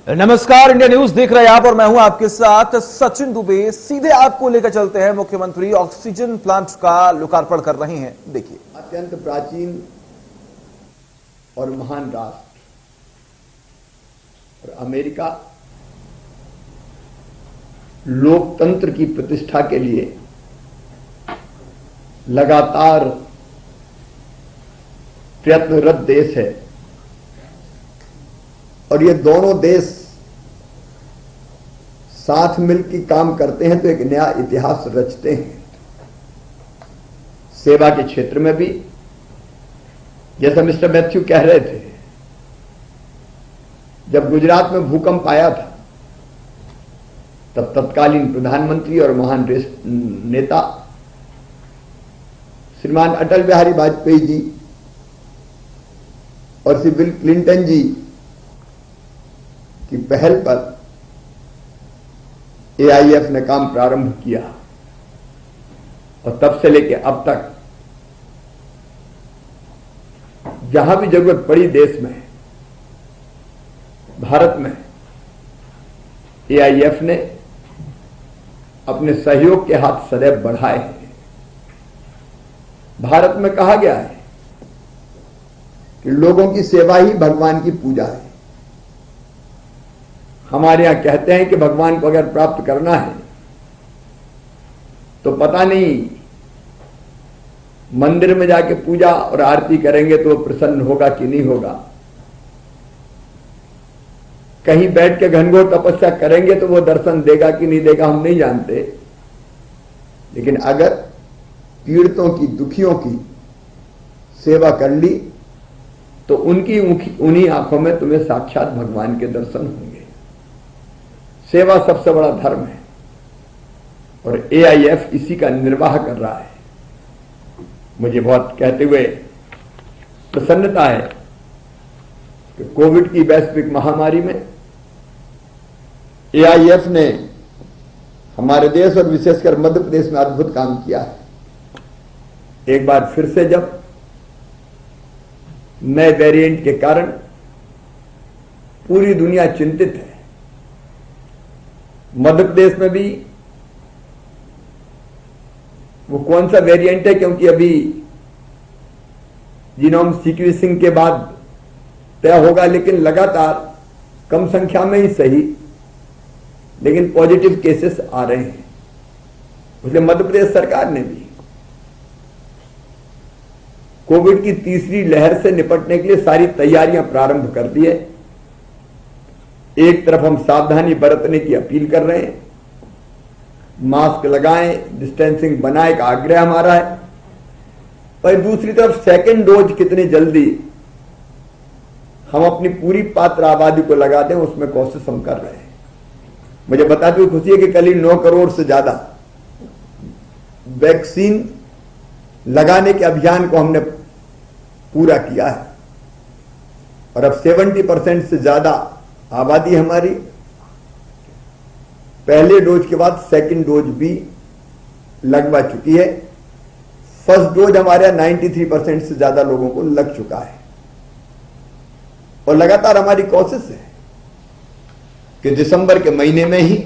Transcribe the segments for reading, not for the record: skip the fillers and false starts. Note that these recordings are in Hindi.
नमस्कार, इंडिया न्यूज देख रहे हैं आप और मैं हूं आपके साथ सचिन दुबे। सीधे आपको लेकर चलते हैं। मुख्यमंत्री ऑक्सीजन प्लांट का लोकार्पण कर रहे हैं। देखिए, अत्यंत प्राचीन और महान राष्ट्र और अमेरिका लोकतंत्र की प्रतिष्ठा के लिए लगातार प्रयत्नरत देश है और ये दोनों देश साथ मिलकर काम करते हैं तो एक नया इतिहास रचते हैं। सेवा के क्षेत्र में भी, जैसा मिस्टर मैथ्यू कह रहे थे, जब गुजरात में भूकंप आया था तब तत्कालीन प्रधानमंत्री और महान नेता श्रीमान अटल बिहारी वाजपेयी जी और श्री बिल क्लिंटन जी की पहल पर एआईएफ ने काम प्रारंभ किया और तब से लेकर अब तक जहां भी जरूरत पड़ी देश में, भारत में एआईएफ ने अपने सहयोग के हाथ सदैव बढ़ाए हैं। भारत में कहा गया है कि लोगों की सेवा ही भगवान की पूजा है। हमारे यहां कहते हैं कि भगवान को अगर प्राप्त करना है तो पता नहीं मंदिर में जाके पूजा और आरती करेंगे तो वो प्रसन्न होगा कि नहीं होगा, कहीं बैठ के घनघोर तपस्या करेंगे तो वो दर्शन देगा कि नहीं देगा हम नहीं जानते। लेकिन अगर पीड़ितों की, दुखियों की सेवा कर ली तो उनकी उन्हीं आंखों में तुम्हें साक्षात भगवान के दर्शन होंगे। सेवा सबसे बड़ा धर्म है और एआईएफ इसी का निर्वाह कर रहा है। मुझे बहुत कहते हुए प्रसन्नता है कि कोविड की वैश्विक महामारी में एआईएफ ने हमारे देश और विशेषकर मध्य प्रदेश में अद्भुत काम किया है। एक बार फिर से जब नए वेरिएंट के कारण पूरी दुनिया चिंतित है, मध्य प्रदेश में भी वो कौन सा वेरिएंट है, क्योंकि अभी जीनोम सीक्वेंसिंग के बाद तय होगा, लेकिन लगातार कम संख्या में ही सही लेकिन पॉजिटिव केसेस आ रहे हैं। इसलिए मध्य प्रदेश सरकार ने भी कोविड की तीसरी लहर से निपटने के लिए सारी तैयारियां प्रारंभ कर दी है। एक तरफ हम सावधानी बरतने की अपील कर रहे हैं, मास्क लगाएं, डिस्टेंसिंग बनाए का आग्रह हमारा है, पर दूसरी तरफ सेकेंड डोज कितनी जल्दी हम अपनी पूरी पात्र आबादी को लगा दें उसमें कोशिश हम कर रहे हैं। मुझे बताते हुए खुशी है कि कल ही 9 करोड़ से ज्यादा वैक्सीन लगाने के अभियान को हमने पूरा किया है और अब 70% से ज्यादा आबादी हमारी पहले डोज के बाद सेकंड डोज भी लगवा चुकी है। फर्स्ट डोज हमारे यहां 93% से ज्यादा लोगों को लग चुका है और लगातार हमारी कोशिश है कि दिसंबर के महीने में ही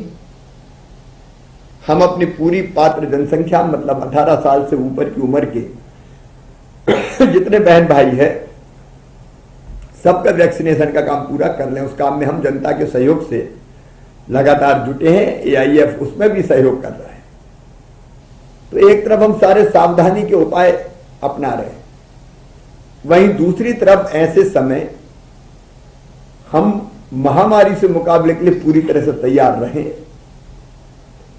हम अपनी पूरी पात्र जनसंख्या, मतलब 18 साल से ऊपर की उम्र के जितने बहन भाई है सबका वैक्सीनेशन का काम पूरा कर लें। उस काम में हम जनता के सहयोग से लगातार जुटे हैं, एआईएफ उसमें भी सहयोग कर रहा है। तो एक तरफ हम सारे सावधानी के उपाय अपना रहे हैं, वहीं दूसरी तरफ ऐसे समय हम महामारी से मुकाबले के लिए पूरी तरह से तैयार रहें,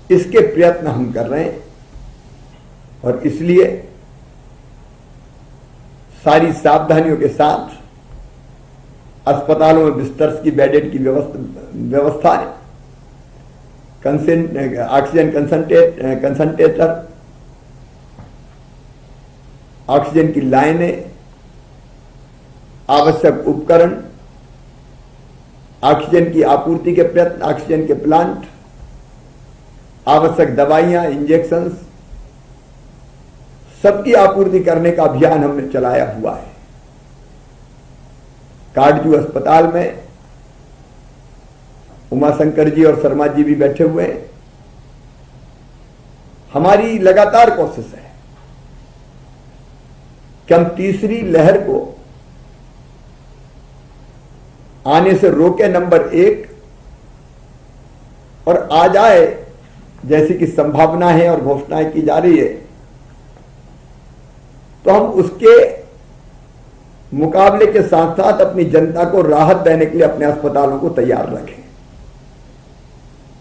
इसके प्रयत्न हम कर रहे हैं और इसलिए सारी सावधानियों के साथ अस्पतालों में बिस्तर्स की, बेडेड की व्यवस्था है, ऑक्सीजन कंसंट्रेटर, ऑक्सीजन की लाइनें, आवश्यक उपकरण, ऑक्सीजन की आपूर्ति के प्रयत्न, ऑक्सीजन के प्लांट, आवश्यक दवाइयां, इंजेक्शंस, सबकी आपूर्ति करने का अभियान हमने चलाया हुआ है। काटजू अस्पताल में उमाशंकर जी और शर्मा जी भी बैठे हुए हैं। हमारी लगातार कोशिश है कि हम तीसरी लहर को आने से रोके, नंबर 1, और आ जाए जैसी कि संभावना है और घोषणाएं की जा रही है, तो हम उसके मुकाबले के साथ साथ अपनी जनता को राहत देने के लिए अपने अस्पतालों को तैयार रखें।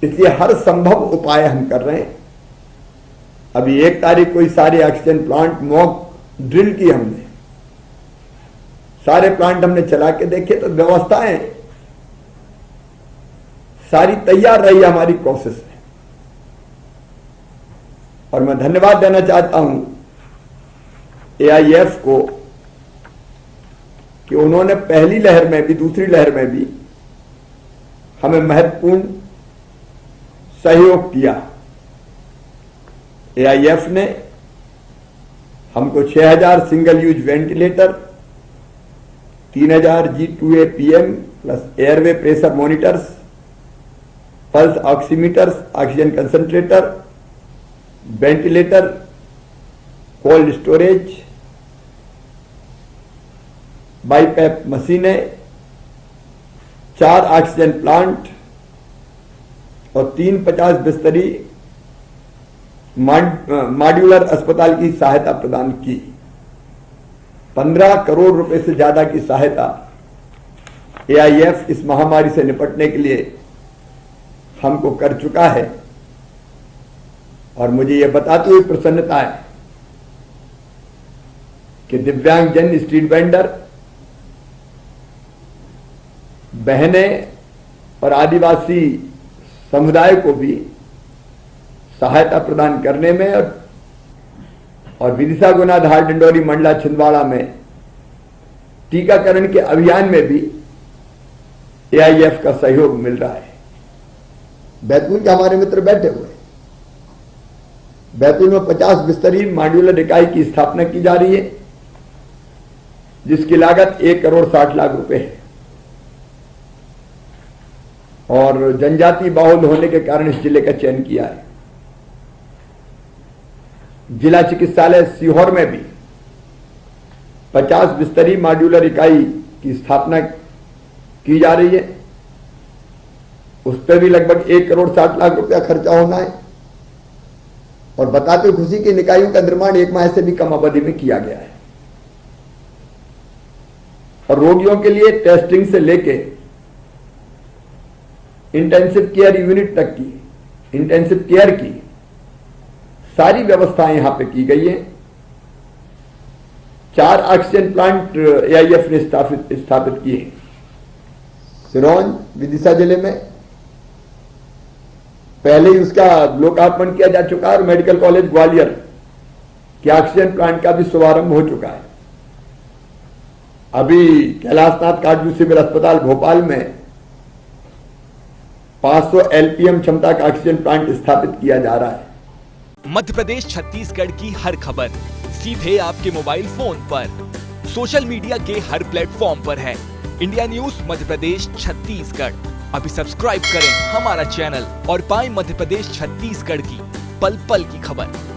इसलिए हर संभव उपाय हम कर रहे हैं। अभी 1 तारीख को ही सारे ऑक्सीजन प्लांट मॉक ड्रिल की हमने, सारे प्लांट हमने चला के देखे, तो व्यवस्थाएं सारी तैयार रही, हमारी कोशिश है। और मैं धन्यवाद देना चाहता हूं AIF को कि उन्होंने पहली लहर में भी, दूसरी लहर में भी हमें महत्वपूर्ण सहयोग किया। AIF ने हमको 6000 single use ventilator, 3000 G2A PM plus airway pressure monitors, pulse oximeters, oxygen concentrator, ventilator, cold storage, BiPAP मशीनें, 4 ऑक्सीजन प्लांट और 3 50 बिस्तरी मॉड्यूलर अस्पताल की सहायता प्रदान की। 15 करोड़ रुपए से ज्यादा की सहायता AIF इस महामारी से निपटने के लिए हमको कर चुका है। और मुझे यह बताते हुए प्रसन्नता है कि दिव्यांग जन, स्ट्रीट वेंडर, बहनें और आदिवासी समुदाय को भी सहायता प्रदान करने में और विदिशा, गुना, धार, डिंडोरी, मंडला, छिंदवाड़ा में टीकाकरण के अभियान में भी AIF का सहयोग मिल रहा है। बैतूल के हमारे मित्र बैठे हुए, बैतूल में 50 बिस्तरी मॉड्यूलर इकाई की स्थापना की जा रही है, जिसकी लागत 1 करोड़ 60 लाख रुपए है। और जनजाति बाहुल होने के कारण इस जिले का चयन किया है। जिला चिकित्सालय सीहोर में भी 50 बिस्तरी मॉड्यूलर इकाई की स्थापना की जा रही है। उस पर भी लगभग 1 करोड़ 60 लाख रुपया खर्चा होना है। और बताते खुशी की इकाइयों का निर्माण 1 माह से भी कम अवधि में किया गया है। और रोगियों के लिए टेस्टिंग से लेके इंटेंसिव केयर यूनिट तक की, इंटेंसिव केयर की सारी व्यवस्थाएं यहां पे की गई हैं। 4 ऑक्सीजन प्लांट AIF ने स्थापित किए हैं। सिरोंज, विदिशा जिले में पहले ही उसका लोकार्पण किया जा चुका है और मेडिकल कॉलेज ग्वालियर के ऑक्सीजन प्लांट का भी शुभारंभ हो चुका है। अभी कैलाशनाथ काटजू सिविल अस्पताल भोपाल में 500 LPM क्षमता का ऑक्सीजन प्लांट स्थापित किया जा रहा है। मध्य प्रदेश छत्तीसगढ़ की हर खबर सीधे आपके मोबाइल फोन पर, सोशल मीडिया के हर प्लेटफॉर्म पर है। इंडिया न्यूज मध्य प्रदेश छत्तीसगढ़, अभी सब्सक्राइब करें हमारा चैनल और पाएं मध्य प्रदेश छत्तीसगढ़ की पल पल की खबर।